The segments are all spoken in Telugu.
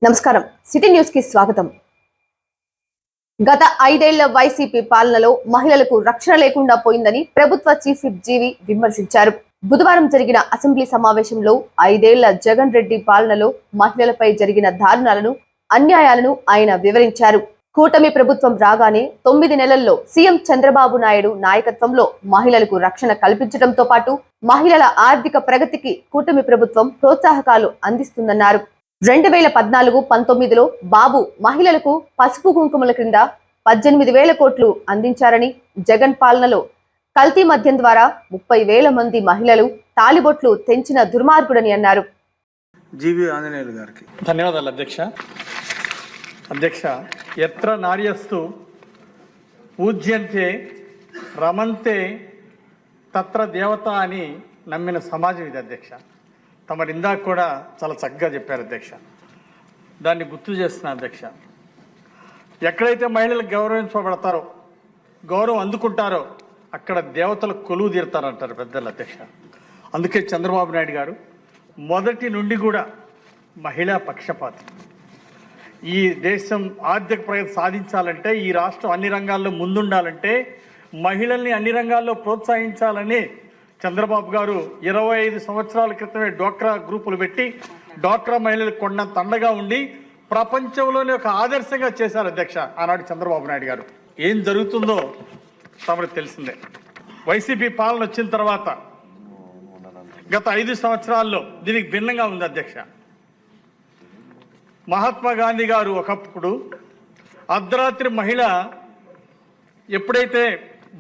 నమస్కారం. సిటీ న్యూస్ కి స్వాగతం. గత 5 ఏళ్ల వైసీపీ పాలనలో మహిళలకు రక్షణ లేకుండా పోయిందని ప్రభుత్వ చీఫ్ విప్ జీవి విమర్శించారు. బుధవారం జరిగిన అసెంబ్లీ సమావేశంలో 5 ఏళ్ల జగన్ రెడ్డి పాలనలో మహిళలపై జరిగిన దారుణాలను, అన్యాయాలను ఆయన వివరించారు. కూటమి ప్రభుత్వం రాగానే 9 నెలల్లో సీఎం చంద్రబాబు నాయుడు నాయకత్వంలో మహిళలకు రక్షణ కల్పించడంతో పాటు మహిళల ఆర్థిక ప్రగతికి కూటమి ప్రభుత్వం ప్రోత్సాహకాలు అందిస్తుందన్నారు. 2014-19లో బాబు మహిళలకు పసుపు కుంకుమల క్రింద 18,000 కోట్లు అందించారని, జగన్ పాలనలో కల్తీ మద్యం ద్వారా 30,000 మంది మహిళలు తాలిబొట్లు తెంచిన దుర్మార్గుడని అన్నారు. జీవి ఆంజనేయులు గారికి ధన్యవాదాలు అధ్యక్ష. ఎత్ర నార్యస్తు పూజ్యంతే రమంతే తత్ర దేవత అని నమ్మిన సమాజం ఇది అధ్యక్ష. తమరు ఇందాక కూడా చాలా చక్కగా చెప్పారు అధ్యక్ష. దాన్ని గుర్తు చేస్తున్నా అధ్యక్ష. ఎక్కడైతే మహిళలు గౌరవించబడతారో, గౌరవం అందుకుంటారో అక్కడ దేవతలు కొలువు తీరుతారంటారు పెద్దలు అధ్యక్ష. అందుకే చంద్రబాబు నాయుడు గారు మొదటి నుండి కూడా మహిళా పక్షపాతి. ఈ దేశం ఆర్థిక ప్రగతి సాధించాలంటే, ఈ రాష్ట్రం అన్ని రంగాల్లో ముందుండాలంటే మహిళల్ని అన్ని రంగాల్లో ప్రోత్సహించాలని చంద్రబాబు గారు 25 సంవత్సరాల క్రితమే డ్వాక్రా గ్రూపులు పెట్టి డ్వాక్రా మహిళలకు కొండంత అండగా ఉండి ప్రపంచంలోనే ఒక ఆదర్శంగా చేశారు అధ్యక్ష ఆనాడు చంద్రబాబు నాయుడు గారు. ఏం జరుగుతుందో తమకు తెలిసిందే. వైసీపీ పాలన వచ్చిన తర్వాత గత 5 సంవత్సరాల్లో దీనికి భిన్నంగా ఉంది అధ్యక్ష. మహాత్మా గాంధీ గారు ఒకప్పుడు అర్ధరాత్రి మహిళ ఎప్పుడైతే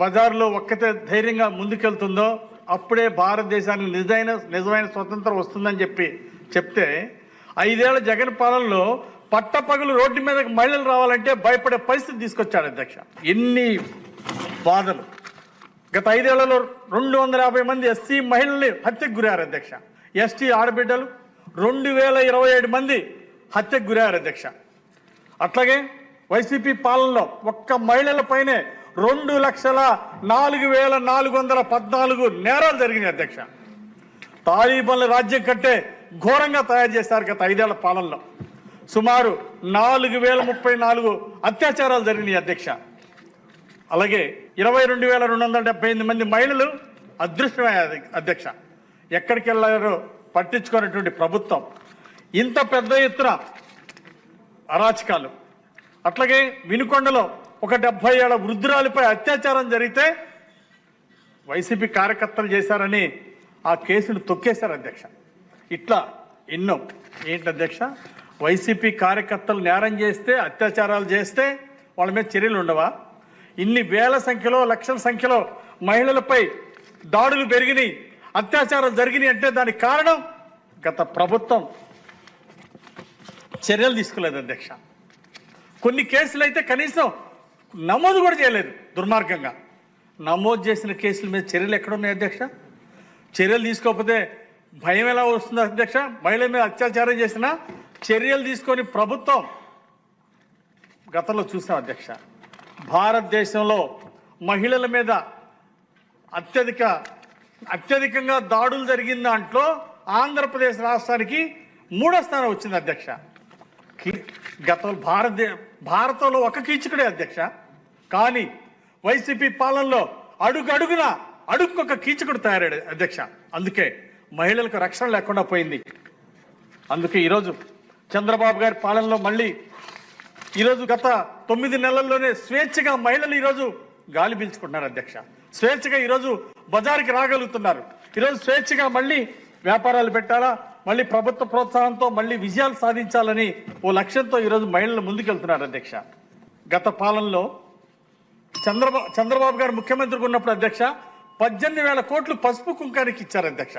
బజార్లో ఒక్కతే ధైర్యంగా ముందుకెళ్తుందో అప్పుడే భారతదేశానికి నిజమైన స్వతంత్రం వస్తుందని చెప్తే 5 ఏళ్ల జగన్ పాలనలో పట్టపగలు రోడ్డు మీదకి మహిళలు రావాలంటే భయపడే పరిస్థితి తీసుకొచ్చాడు అధ్యక్ష. ఎన్ని బాధలు! గత 5 ఏళ్లలో 250 మంది ఎస్సీ మహిళల్ని హత్యకు గురయ్యారు అధ్యక్ష. ఎస్టీ ఆడబిడ్డలు 2027 మంది హత్యకు గురయ్యారు అధ్యక్ష. అట్లాగే వైసీపీ పాలనలో ఒక్క మహిళల పైనే 2,04,414 నేరాలు జరిగినాయి అధ్యక్ష. తాలిబాన్ల రాజ్యం కంటే ఘోరంగా తయారు చేశారు గత 5 ఏళ్ల పాలనలో. సుమారు 4,034 అత్యాచారాలు జరిగినాయి అధ్యక్ష. అలాగే 22,278 మంది మహిళలు అదృశ్యమయ్యారు అధ్యక్ష. ఎక్కడికి వెళ్ళారో పట్టించుకున్నటువంటి ప్రభుత్వం. ఇంత పెద్ద ఎత్తున అరాచకాలు. అట్లాగే వినుకొండలో ఒక 70 ఏళ్ల వృద్ధురాలిపై అత్యాచారం జరిగితే వైసీపీ కార్యకర్తలు చేశారని ఆ కేసును తొక్కేశారు అధ్యక్ష. ఇట్లా ఎన్నో. ఏంటి అధ్యక్ష, వైసీపీ కార్యకర్తలు నేరం చేస్తే, అత్యాచారాలు చేస్తే వాళ్ళ మీద చర్యలు ఉండవా? ఇన్ని వేల సంఖ్యలో, లక్షల సంఖ్యలో మహిళలపై దాడులు పెరిగినాయి, అత్యాచారాలు జరిగినాయి అంటే దానికి కారణం గత ప్రభుత్వం చర్యలు తీసుకోలేదు అధ్యక్ష. కొన్ని కేసులు అయితే కనీసం నమోదు కూడా చేయలేదు. దుర్మార్గంగా నమోదు చేసిన కేసుల మీద చర్యలు ఎక్కడున్నాయి అధ్యక్ష? చర్యలు తీసుకోకపోతే భయం ఎలా వస్తుంది అధ్యక్ష? మహిళల మీద అత్యాచారం చేసిన చర్యలు తీసుకొని ప్రభుత్వం గతంలో చూసాం అధ్యక్ష. భారతదేశంలో మహిళల మీద అత్యధికంగా దాడులు జరిగిన దాంట్లో ఆంధ్రప్రదేశ్ రాష్ట్రానికి 3వ స్థానం వచ్చింది అధ్యక్ష. భారతంలో ఒక కీచకుడే అధ్యక్ష. కానీ వైసీపీ పాలనలో అడుగుకొక కీచకుడు తయారాడు అధ్యక్ష. అందుకే మహిళలకు రక్షణ లేకుండా పోయింది. అందుకే ఈరోజు చంద్రబాబు గారి పాలనలో మళ్ళీ ఈరోజు గత 9 నెలల్లోనే స్వేచ్ఛగా మహిళలు ఈరోజు గాలి పీల్చుకుంటున్నారు అధ్యక్ష. స్వేచ్ఛగా ఈరోజు బజారుకి రాగలుగుతున్నారు. ఈరోజు స్వేచ్ఛగా మళ్ళీ వ్యాపారాలు పెట్టాలా, మళ్ళీ ప్రభుత్వ ప్రోత్సాహంతో మళ్ళీ విజయాలు సాధించాలని ఓ లక్ష్యంతో ఈరోజు మహిళలు ముందుకెళ్తున్నారు అధ్యక్ష. గత పాలనలో చంద్రబాబు గారు ముఖ్యమంత్రిగా ఉన్నప్పుడు అధ్యక్ష 18,000 కోట్లు పసుపు కుంకానికి ఇచ్చారు అధ్యక్ష.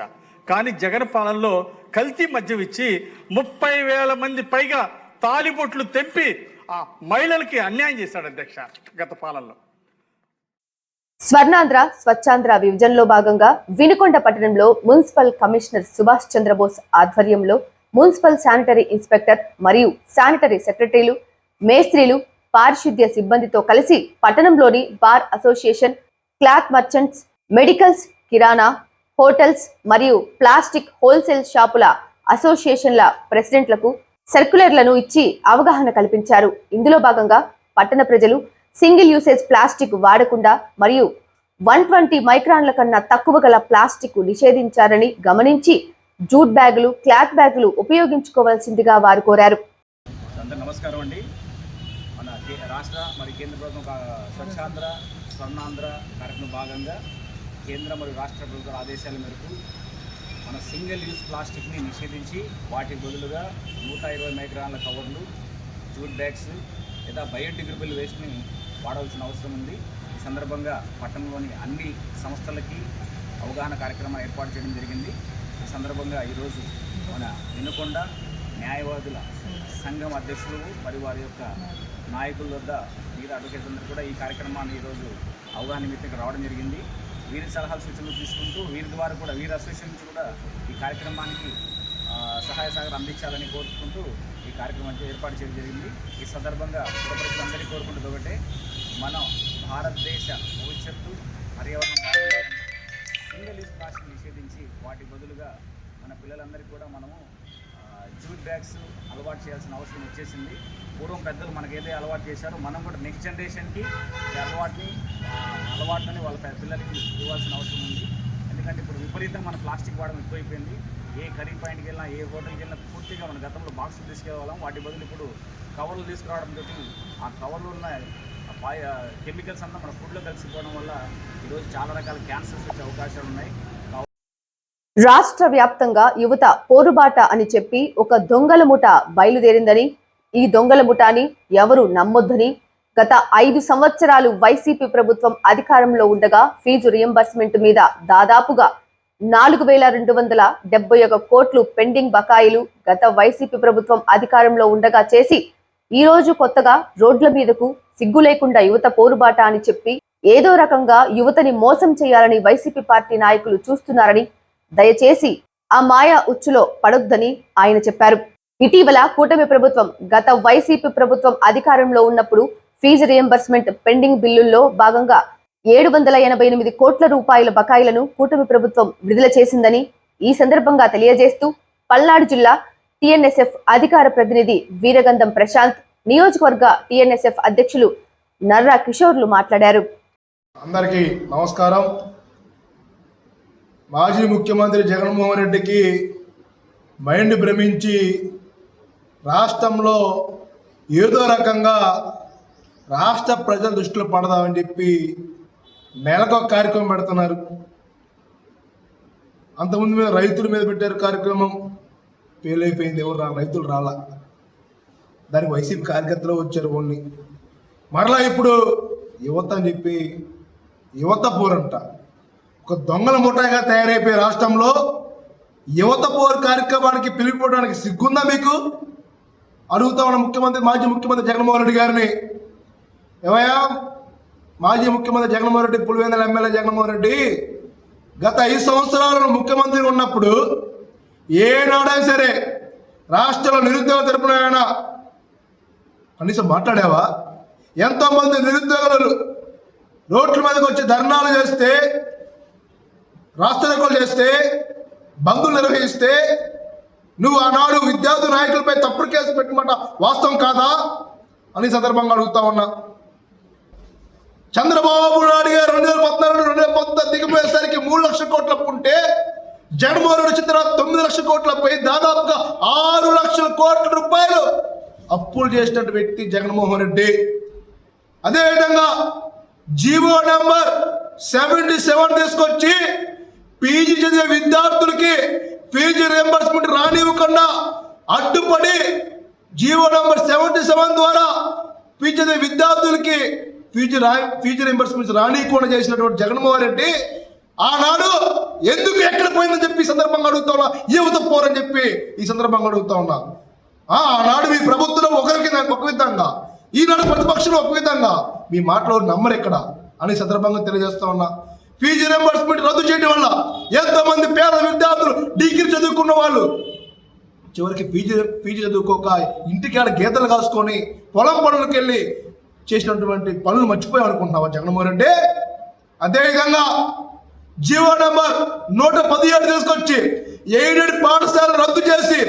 కానీ జగన్ పాలనలో కల్తీ మద్యం ఇచ్చి 30,000 మంది పైగా తాలిబొట్లు తెంపి ఆ మహిళలకి అన్యాయం చేశాడు అధ్యక్ష గత పాలనలో. స్వర్ణాంధ్ర స్వచ్ఛాంధ్ర విభజనలో భాగంగా వినుకొండ పట్టణంలో మున్సిపల్ కమిషనర్ సుభాష్ చంద్రబోస్ ఆధ్వర్యంలో మున్సిపల్ శానిటరీ ఇన్స్పెక్టర్ మరియు శానిటరీ సెక్రటరీలు, మేస్త్రీలు, పారిశుద్ధ్య సిబ్బందితో కలిసి పట్టణంలోని bar association, cloth merchants, medicals, కిరాణా, హోటల్స్ మరియు ప్లాస్టిక్ హోల్సేల్ షాపుల అసోసియేషన్ల ప్రెసిడెంట్లకు సర్క్యులర్లను ఇచ్చి అవగాహన కల్పించారు. ఇందులో భాగంగా పట్టణ ప్రజలు సింగిల్ యూసేజ్ ప్లాస్టిక్ వాడకుండా మరియు 120 మైక్రాన్ల కన్నా తక్కువ గల ప్లాస్టిక్ నిషేధించారని గమనించి జూట్ బ్యాగులు, క్లాత్ బ్యాగులు ఉపయోగించుకోవాల్సిందిగా వారు కోరారు. అందరూ నమస్కారం అండి. మన రాష్ట్ర మరియు కేంద్ర ప్రభుత్వం స్వచ్ఛాంధ్ర స్వర్ణాంధ్ర కార్యక్రమం భాగంగా కేంద్ర మరియు రాష్ట్ర ప్రభుత్వ ఆదేశాల మేరకు మన సింగిల్ యూజ్ ప్లాస్టిక్ని నిషేధించి వాటి బదులుగా 120 మైక్రాన్ల కవర్లు, జూట్ బ్యాగ్స్ లేదా బయోడిగ్రేడబుల్ వేస్ట్ని వాడాల్సిన అవసరం ఉంది. ఈ సందర్భంగా పట్టణంలోని అన్ని సంస్థలకి అవగాహన కార్యక్రమాలు ఏర్పాటు చేయడం జరిగింది. ఈ సందర్భంగా ఈరోజు మన వినుకొండ న్యాయవాదుల సంఘం అధ్యక్షులు మరియు వారి యొక్క నాయకుల వద్ద వీరి అడ్వకేట్స్ అందరూ కూడా ఈ కార్యక్రమాన్ని ఈరోజు అవగాహన నిమిత్తంగా రావడం జరిగింది. వీరి సలహాలు సూచనలు తీసుకుంటూ వీరి ద్వారా కూడా వీరి అసోసియేషన్ నుంచి కూడా ఈ కార్యక్రమానికి సహాయ సహకారం అందించాలని కోరుకుంటూ ఈ కార్యక్రమం ఏర్పాటు చేయడం జరిగింది. ఈ సందర్భంగా పురప్రజలందరినీ కోరుకుంటుంది ఒకటే, మనం భారతదేశ భవిష్యత్తు పర్యావరణం బాగుండాలని సింగిల్ యూజ్ ప్లాస్టిక్ నిషేధించి వాటి బదులుగా మన పిల్లలందరికీ కూడా మనము జూట్ బ్యాగ్స్ అలవాటు చేయాల్సిన అవసరం వచ్చేసింది. పూర్వం పెద్దలు మనకి ఏదైతే అలవాటు చేశారో మనం కూడా నెక్స్ట్ జనరేషన్కి ఈ అలవాటుని వాళ్ళ పిల్లలకి ఇవ్వాల్సిన అవసరం ఉంది. ఎందుకంటే ఇప్పుడు విపరీతంగా మన ప్లాస్టిక్ వాడడం ఎక్కువైపోయింది. ఏ కర్రీ పాయింట్కి వెళ్ళినా, ఏ హోటల్కి వెళ్ళినా పూర్తిగా మన గతంలో బాక్సులు తీసుకెళ్ళాం. వాటి బదులు ఇప్పుడు కవర్లు తీసుకురావడంతో ఆ కవర్లో ఉన్న కెమికల్స్ అంతా మన ఫుడ్లో కలిసిపోవడం వల్ల ఈరోజు చాలా రకాల క్యాన్సర్స్ వచ్చే అవకాశాలు ఉన్నాయి. రాష్ట్ర వ్యాప్తంగా యువత పోరుబాట అని చెప్పి ఒక దొంగల ముఠ బయలుదేరిందని, ఈ దొంగల ముఠాని ఎవరు నమ్మొద్దని, గత 5 సంవత్సరాలు వైసీపీ ప్రభుత్వం అధికారంలో ఉండగా ఫీజు రియంబర్స్మెంట్ మీద దాదాపుగా 4,271 కోట్లు పెండింగ్ బకాయిలు గత వైసీపీ ప్రభుత్వం అధికారంలో ఉండగా చేసి, ఈ రోజు కొత్తగా రోడ్ల మీదకు సిగ్గు లేకుండా యువత పోరుబాట అని చెప్పి ఏదో రకంగా యువతని మోసం చేయాలని వైసీపీ పార్టీ నాయకులు చూస్తున్నారని, దయచేసి ఆ మాయా ఉచ్చులో పడొద్దని ఆయన చెప్పారు. ఇటీవల కూటమి ప్రభుత్వం గత వైసీపీ ప్రభుత్వం అధికారంలో ఉన్నప్పుడు ఫీజు రియంబర్స్మెంట్ పెండింగ్ బిల్లుల్లో భాగంగా 788 కోట్ల రూపాయల బకాయిలను కూటమి ప్రభుత్వం విడుదల చేసిందని ఈ సందర్భంగా తెలియజేస్తూ పల్నాడు జిల్లా టీఎన్ఎస్ఎఫ్ అధికార ప్రతినిధి వీరగంధం ప్రశాంత్, నియోజకవర్గ టీఎన్ఎస్ఎఫ్ అధ్యక్షులు నర్రా కిషోర్లు మాట్లాడారు. అందరికీ నమస్కారం. మాజీ ముఖ్యమంత్రి జగన్మోహన్ రెడ్డికి మైండ్ భ్రమించి రాష్ట్రంలో ఏదో రకంగా రాష్ట్ర ప్రజల దృష్టిలో పడదామని చెప్పి నెలకొక కార్యక్రమం పెడుతున్నారు. అంతకుముందు మీద రైతుల మీద పెట్టారు కార్యక్రమం, ఫెయిల్ అయిపోయింది. ఎవరు రైతులు రాలా, దానికి వైసీపీ కార్యకర్తలు వచ్చారు ఓన్లీ. మరలా ఇప్పుడు యువత అని చెప్పి యువత పోరంట ఒక దొంగల ముఠాగా తయారైపోయే రాష్ట్రంలో యువత పోరు కార్యక్రమానికి పిలిపిపోవడానికి సిగ్గుందా మీకు? అడుగుతా ఉన్న మాజీ ముఖ్యమంత్రి జగన్మోహన్ రెడ్డి గారిని, ఏమయ్యా మాజీ ముఖ్యమంత్రి జగన్మోహన్ రెడ్డి, పులివెందుల ఎమ్మెల్యే జగన్మోహన్ రెడ్డి, గత 5 సంవత్సరాలు ముఖ్యమంత్రి ఉన్నప్పుడు ఏనాడైనా సరే రాష్ట్రంలో నిరుద్యోగ తరపున ఏమైనా కనీసం మాట్లాడావా? ఎంతోమంది నిరుద్యోగులు రోడ్ల మీదకి వచ్చి ధర్నాలు చేస్తే, రాష్ట్రాలు చేస్తే, బంధువులు నిర్వహిస్తే నువ్వు ఆనాడు విద్యార్థి నాయకులపై తప్పుడు కేసు పెట్టమాట వాస్తవం కాదా అని సందర్భంగా అడుగుతా ఉన్నా. చంద్రబాబు నాయుడు గారు 2014-2019 దిగిపోయేసరికి 3 లక్షల కోట్ల అప్పు ఉంటే జగన్మోహన్ రెడ్డి వచ్చిన తర్వాత 9 లక్షల కోట్లపై దాదాపుగా 6 లక్షల కోట్ల రూపాయలు అప్పులు చేసినట్టు వ్యక్తి జగన్మోహన్ రెడ్డి. అదేవిధంగా జీవో నెంబర్ 77 తీసుకొచ్చి పీజీ చదివే విద్యార్థులకి ఫీజు రియంబర్స్మెంట్ రానివ్వకుండా అడ్డుపడి జీవో నెంబర్ 77 ద్వారా పీజీ చదివే విద్యార్థులకి ఫీజు రియంబర్స్మెంట్ రానివ్వకుండా చేసినటువంటి జగన్మోహన్ రెడ్డి ఆనాడు ఎందుకు ఎక్కడ పోయిందని చెప్పి ఈ సందర్భంగా అడుగుతా ఉన్నా. యువత పోరని చెప్పి ఈ సందర్భంగా అడుగుతా ఉన్నా. ఆనాడు మీ ప్రభుత్వం ఒక విధంగా, ఈనాడు ప్రతిపక్షంలో ఒక విధంగా, మీ మాటలో నమ్మరు ఎక్కడ అని సందర్భంగా తెలియజేస్తా ఉన్నా. ఫీజు రియంబర్స్మెంట్ రద్దు చేయడం వల్ల ఎంతోమంది పేద విద్యార్థులు డిగ్రీ చదువుకున్న వాళ్ళు చివరికి ఫీజు చదువుకోక ఇంటికాడ గీతలు కాసుకొని పొలం పనులకు వెళ్ళి చేసినటువంటి పనులు మర్చిపోయి అనుకుంటున్నావా జగన్మోహన్ రెడ్డి? అదేవిధంగా జీవో నెంబర్ 117 తీసుకొచ్చి ఎయిడెడ్ పాఠశాల రద్దు చేసి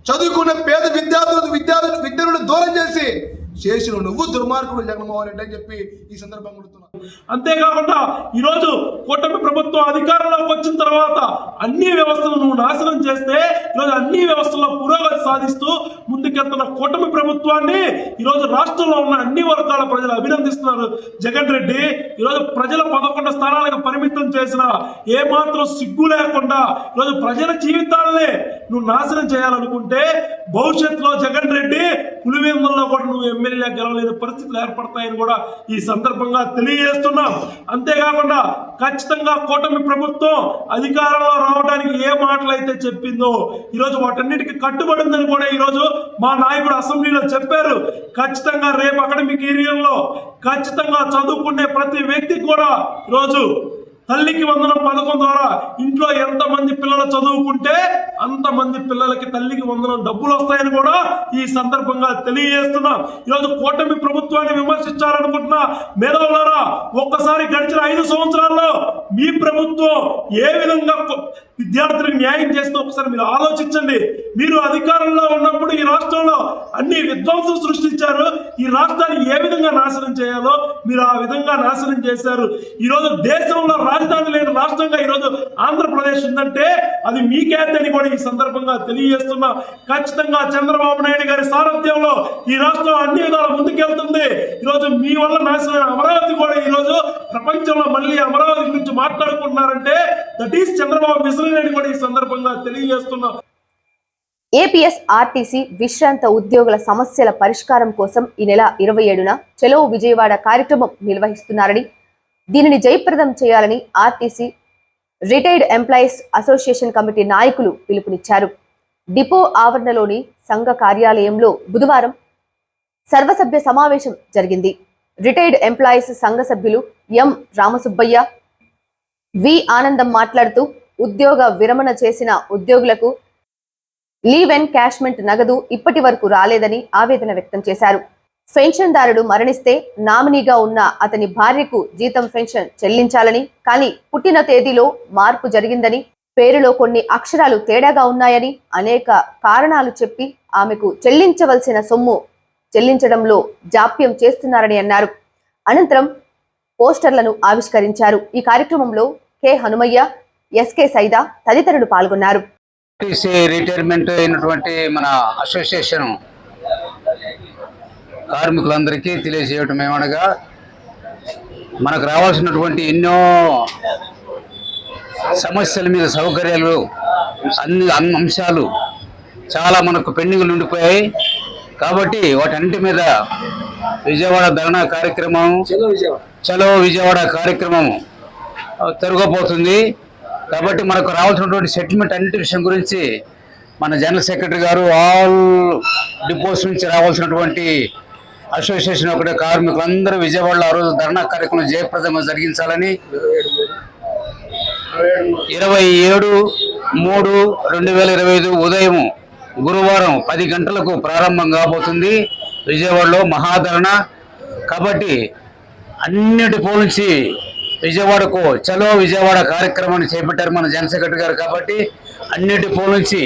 చదువుకున్న పేద విద్యార్థులను దూరం చేసిన నువ్వు దుర్మార్గుడు జగన్మోహన్ రెడ్డి అని చెప్పి ఈ సందర్భంగా అడుగుతున్నా. అంతేకాకుండా ఈరోజు కూటమి ప్రభుత్వం అధికారంలోకి వచ్చిన తర్వాత అన్ని వ్యవస్థలను నువ్వు నాశనం చేస్తే ఈరోజు అన్ని వ్యవస్థల్లో పురోగతి సాధిస్తూ ముందుకెళ్తున్న కూటమి ప్రభుత్వాన్ని ఈరోజు రాష్ట్రంలో ఉన్న అన్ని వర్గాల ప్రజలు అభినందిస్తున్నారు. జగన్ రెడ్డి ఈరోజు ప్రజల 11 స్థానాలకు పరిమితం చేసిన ఏమాత్రం సిగ్గు లేకుండా ఈరోజు ప్రజల జీవితాలనే నువ్వు నాశనం చేయాలనుకుంటే భవిష్యత్తులో జగన్ రెడ్డి పులివెందుల్లో కూడా నువ్వు ఎమ్మెల్యే గెలవలేని పరిస్థితులు ఏర్పడతాయని కూడా ఈ సందర్భంగా తెలియజేస్తున్నాం. అంతేకాకుండా ఖచ్చితంగా కూటమి ప్రభుత్వం అధికారంలో రావడానికి ఏ మాటలైతే చెప్పిందో ఈరోజు వాటన్నిటికీ కట్టుబడిందని కూడా ఈరోజు మా నాయకుడు అసెంబ్లీలో చెప్పారు. ఖచ్చితంగా రేపు అకాడమిక్ ఇయర్లో ఖచ్చితంగా చదువుకునే ప్రతి వ్యక్తికి కూడా ఈరోజు తల్లికి వందనం పథకం ద్వారా ఇంట్లో ఎంతమంది పిల్లలు చదువుకుంటే అంతమంది పిల్లలకి తల్లికి వందనం డబ్బులు వస్తాయని కూడా ఈ సందర్భంగా తెలియజేస్తున్నాం. ఈరోజు కూటమి ప్రభుత్వాన్ని విమర్శించాలనుకుంటున్నా మేధావులారా, ఒక్కసారి గడిచిన 5 సంవత్సరాల్లో మీ ప్రభుత్వం ఏ విధంగా విద్యార్థులకు న్యాయం చేస్తూ ఒకసారి మీరు ఆలోచించండి. మీరు అధికారంలో ఉన్నప్పుడు ఈ రాష్ట్రంలో అన్ని విధ్వంసం సృష్టించారు. ఈ రాష్ట్రాన్ని ఏ విధంగా నాశనం చేయాలో మీరు ఆ విధంగా నాశనం చేశారు. ఈరోజు దేశంలో రాజధాని లేని రాష్ట్రంగా ఈరోజు ఆంధ్రప్రదేశ్ ఉందంటే అది మీకేతే అని కూడా ఈ సందర్భంగా తెలియజేస్తున్నా. ఖచ్చితంగా చంద్రబాబు నాయుడు గారి సారథ్యంలో ఈ రాష్ట్రం అన్ని విధాలు ముందుకెళ్తుంది. ఈరోజు మీ వల్ల నాశనమైన అమరావతి కూడా ఈరోజు ప్రపంచంలో మళ్ళీ అమరావతి గురించి మాట్లాడుకుంటున్నారంటే దట్ ఈస్ చంద్రబాబు విజన్ అని కూడా ఈ సందర్భంగా తెలియజేస్తున్నా. ఏపీఎస్ ఆర్టీసీ విశ్రాంత ఉద్యోగుల సమస్యల పరిష్కారం కోసం ఈ నెల 27న చలో విజయవాడ కార్యక్రమం నిర్వహిస్తున్నారని, దీనిని జయప్రదం చేయాలని RTC retired employees association committee నాయకులు పిలుపునిచ్చారు. డిపో ఆవరణలోని సంఘ కార్యాలయంలో బుధవారం సర్వసభ్య సమావేశం జరిగింది. రిటైర్డ్ ఎంప్లాయీస్ సంఘ సభ్యులు ఎం రామసుబ్బయ్య, వి ఆనందం మాట్లాడుతూ ఉద్యోగ విరమణ చేసిన ఉద్యోగులకు లీవ్ ఎన్కాష్మెంట్ నగదు ఇప్పటి వరకు రాలేదని ఆవేదన వ్యక్తం చేశారు. పెన్షన్దారుడు మరణిస్తే నామినీగా ఉన్న అతని భార్యకు జీతం పెన్షన్ చెల్లించాలని, కానీ పుట్టిన తేదీలో మార్పు జరిగిందని, పేరులో కొన్ని అక్షరాలు తేడాగా ఉన్నాయని అనేక కారణాలు చెప్పి ఆమెకు చెల్లించవలసిన సొమ్ము చెల్లించడంలో జాప్యం చేస్తున్నారని అన్నారు. అనంతరం పోస్టర్లను ఆవిష్కరించారు. ఈ కార్యక్రమంలో కె హనుమయ్య, ఎస్కే సైదా తదితరులు పాల్గొన్నారు. రిటైర్మెంట్ అయినటువంటి మన అసోసియేషన్ కార్మికులందరికీ తెలియజేయటం ఏమనగా, మనకు రావాల్సినటువంటి ఎన్నో సమస్యల మీద సౌకర్యాలు అన్ని అంశాలు చాలా మనకు పెండింగ్లు ఉండిపోయాయి. కాబట్టి వాటన్నిటి మీద విజయవాడ ధర్నా కార్యక్రమం, చలో విజయవాడ కార్యక్రమం జరగబోతుంది. కాబట్టి మనకు రావాల్సినటువంటి సెటిల్మెంట్ అన్నిటి విషయం గురించి మన జనరల్ సెక్రటరీ గారు ఆల్ డిపోస్ నుంచి రావాల్సినటువంటి అసోసియేషన్ ఒకటే కార్మికులందరూ విజయవాడలో ఆ రోజు ధర్నా కార్యక్రమం జయప్రదంగా జరిగించాలని 27/3/2025 ఉదయం గురువారం 10 గంటలకు ప్రారంభం కాబోతుంది విజయవాడలో మహాధరణ. కాబట్టి అన్ని డిపోల నుంచి విజయవాడకు చలో విజయవాడ కార్యక్రమాన్ని చేపట్టారు మన జనరల్ సెక్రటరీ గారు. కాబట్టి అన్ని డిపోల నుంచి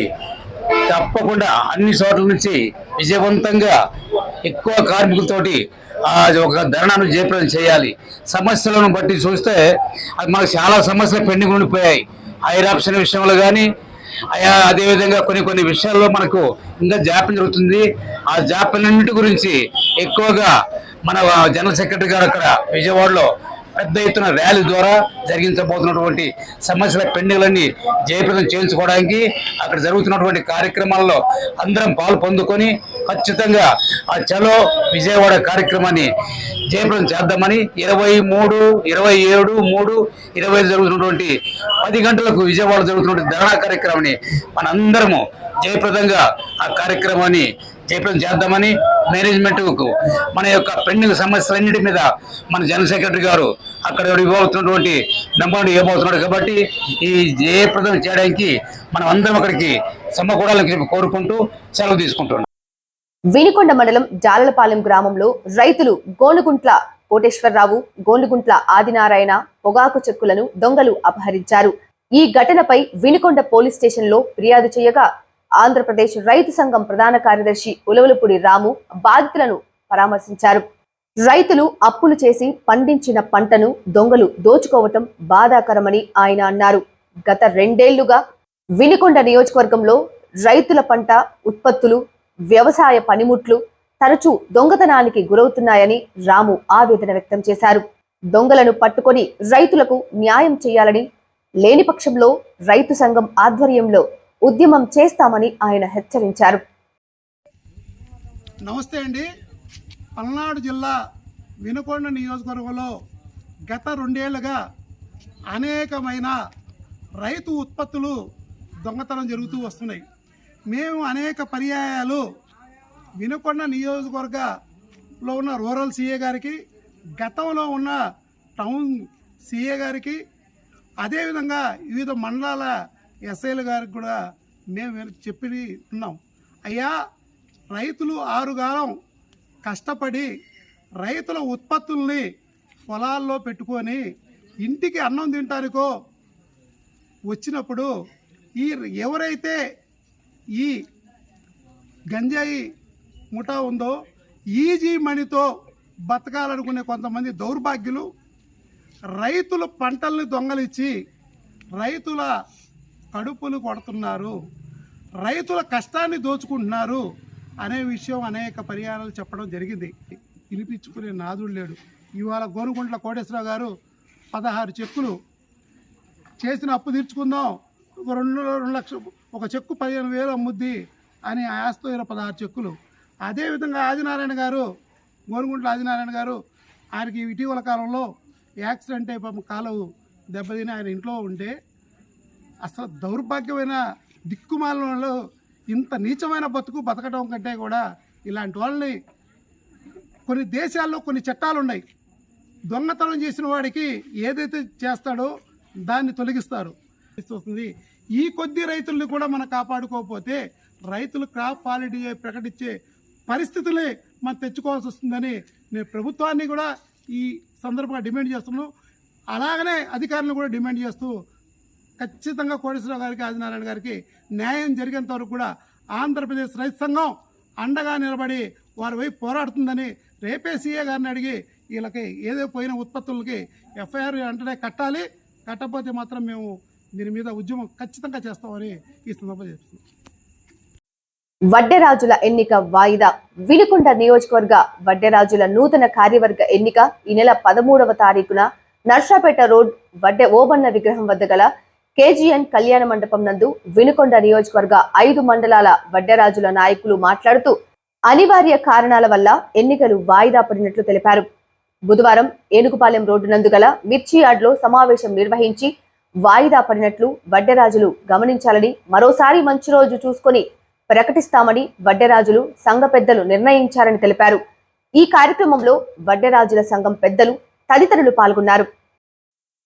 తప్పకుండా అన్ని చోట్ల నుంచి విజయవంతంగా ఎక్కువ కార్మికులతోటి ఒక ధర్నాను జయప్రదం చేయాలి. సమస్యలను బట్టి చూస్తే అది మనకు చాలా సమస్యలు పెండింగ్ ఉండిపోయాయి. హైర్ ఆప్షన్ విషయంలో కానీ అదేవిధంగా కొన్ని విషయాల్లో మనకు ఇంకా జాప్యం జరుగుతుంది. ఆ జాప్యాలన్నిటి గురించి ఎక్కువగా మన జనరల్ సెక్రటరీ గారు అక్కడ విజయవాడలో పెద్ద ఎత్తున ర్యాలీ ద్వారా జరిగించబోతున్నటువంటి సమస్యల పెండింగ్లన్నీ జయప్రదం చేయించుకోవడానికి అక్కడ జరుగుతున్నటువంటి కార్యక్రమాల్లో అందరం పాలు పొందుకొని ఖచ్చితంగా ఆ చలో విజయవాడ కార్యక్రమాన్ని జయప్రదం చేద్దామని 23/27/3/25 జరుగుతున్నటువంటి 10 గంటలకు విజయవాడ జరుగుతున్నటువంటి ధర్నా కార్యక్రమాన్ని మనందరము జయప్రదంగా ఆ కార్యక్రమాన్ని జయప్రదం చేద్దామని మేనేజ్మెంట్కు మన యొక్క పెండింగ్ సమస్యలన్నిటి మీద మన జనరల్ సెక్రటరీ గారు అక్కడ ఇవ్వబోతున్నటువంటి నెంబర్ ఇవ్వబోతున్నాడు. కాబట్టి ఈ జయప్రదం చేయడానికి మనం అందరం అక్కడికి సమకూడాలని కోరుకుంటూ సెలవు తీసుకుంటున్నాం. వినుకొండ మండలం జాలలపాలెం గ్రామంలో రైతులు గోనుగుంట్ల కోటేశ్వరరావు, గోనుగుంట్ల ఆదినారాయణ పొగాకు చెక్కులను దొంగలు అపహరించారు. ఈ ఘటనపై వినుకొండ పోలీస్ స్టేషన్ లో ఫిర్యాదు చేయగా ఆంధ్రప్రదేశ్ రైతు సంఘం ప్రధాన కార్యదర్శి ఉలవలపూడి రాము బాధితులను పరామర్శించారు. రైతులు అప్పులు చేసి పండించిన పంటను దొంగలు దోచుకోవటం బాధాకరమని ఆయన అన్నారు. గత 2 ఏళ్లుగా వినుకొండ నియోజకవర్గంలో రైతుల పంట ఉత్పత్తులు, వ్యవసాయ పనిముట్లు తరచూ దొంగతనానికి గురవుతున్నాయని రాము ఆవేదన వ్యక్తం చేశారు. దొంగలను పట్టుకొని రైతులకు న్యాయం చేయాలని, లేని పక్షంలో రైతు సంఘం ఆధ్వర్యంలో ఉద్యమం చేస్తామని ఆయన హెచ్చరించారు. నమస్తే అండి. పల్నాడు జిల్లా వినుకొండ నియోజకవర్గంలో గత 2 ఏళ్లుగా అనేకమైన రైతు ఉత్పత్తులు దొంగతనం జరుగుతూ వస్తున్నాయి. మేము అనేక పర్యాయాలు వినుకొండ నియోజకవర్గంలో ఉన్న రూరల్ సిఏ గారికి, గతంలో ఉన్న టౌన్ సిఏ గారికి, అదేవిధంగా వివిధ మండలాల ఎస్ఐల గారికి కూడా మేము చెప్పి ఉన్నాం. అయ్యా, రైతులు 6 కాలం కష్టపడి రైతుల ఉత్పత్తుల్ని పొలాల్లో పెట్టుకొని ఇంటికి అన్నం తింటానికో వచ్చినప్పుడు ఎవరైతే ఈ గంజాయి ముఠా ఉందో, ఈజీ మనీతో బతకాలనుకునే కొంతమంది దౌర్భాగ్యులు రైతుల పంటల్ని దొంగలిచ్చి రైతుల కడుపులు కొడుతున్నారు, రైతుల కష్టాన్ని దోచుకుంటున్నారు అనే విషయం అనేక పర్యాయాలు చెప్పడం జరిగింది. వినిపించుకునే నాదుడు లేడు. ఇవాళ గోనుగుంట్ల కోటేశ్వరరావు గారు 16 చెక్కులు చేసిన అప్పు తీర్చుకుందాం, 2 లక్షలు, ఒక చెక్కు 15,000 అమ్ముద్ది అని ఆశతో 16 చెక్కులు. అదేవిధంగా ఆదినారాయణ గారు, గోనుగుంట్ల ఆదినారాయణ గారు, ఆయనకి ఇటీవల కాలంలో యాక్సిడెంట్ అయిపోయి కాలు దెబ్బతిని ఆయన ఇంట్లో ఉంటే, అసలు దౌర్భాగ్యమైన దిక్కుమాలిన వాళ్ళు ఇంత నీచమైన బతకడం కంటే కూడా ఇలాంటి వాళ్ళని, కొన్ని దేశాల్లో కొన్ని చట్టాలు ఉన్నాయి. దొంగతనం చేసిన వాడికి ఏదైతే చేస్తాడో దాన్ని తొలగిస్తారు. ఈ కొద్ది రైతుల్ని కూడా మనం కాపాడుకోకపోతే రైతులు క్రాప్ హాలిడే ప్రకటించే పరిస్థితులే మనం తెచ్చుకోవాల్సి వస్తుందని నేను ప్రభుత్వాన్ని కూడా ఈ సందర్భంగా డిమాండ్ చేస్తున్నాను. అలాగనే అధికారులను కూడా డిమాండ్ చేస్తూ ఖచ్చితంగా కోటేశ్వరరావు గారికి, ఆదినారాయణ గారికి న్యాయం జరిగేంత వరకు కూడా ఆంధ్రప్రదేశ్ రైతు సంఘం అండగా నిలబడి వారి వైపు పోరాడుతుందని రేపే సీఏ గారిని అడిగి వీళ్ళకి ఏదో పోయిన ఉత్పత్తులకి ఎఫ్ఐఆర్ వెంటనే కట్టాలి, కట్టకపోతే మాత్రం మేము దీని మీద ఉద్యమం ఖచ్చితంగా చేస్తామని ఈ సందర్భంగా చెప్తున్నాం. వడ్డెరాజుల ఎన్నిక వాయిదా. వినుకొండ నియోజకవర్గ వడ్డెరాజుల నూతన కార్యవర్గ ఎన్నిక ఈ నెల 13వ తారీఖున నర్సాపేట రోడ్ వడ్డె ఓబన్న విగ్రహం వద్ద గల కేజీఎన్ కళ్యాణ మండపం నందు వినుకొండ నియోజకవర్గ 5 మండలాల వడ్డెరాజుల నాయకులు మాట్లాడుతూ అనివార్య కారణాల వల్ల ఎన్నికలు వాయిదా పడినట్లు తెలిపారు. బుధవారం ఏనుగుపాలెం రోడ్డు నందు గల మిర్చి యార్డ్లో సమావేశం నిర్వహించి వాయిదా పడినట్లు వడ్డెరాజులు గమనించాలని, మరోసారి మంచి రోజు చూసుకొని ప్రకటిస్తామని వడ్డెరాజులు సంఘ పెద్దలు నిర్ణయించారని తెలిపారు. ఈ కార్యక్రమంలో వడ్డెరాజుల సంఘం పెద్దలు తదితరులు పాల్గొన్నారు.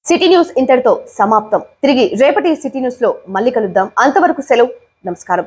సిటీ న్యూస్ ఇంతటితో సమాప్తం. తిరిగి రేపటి సిటీ న్యూస్ లో మళ్ళీ కలుద్దాం. అంతవరకు సెలవు. నమస్కారం.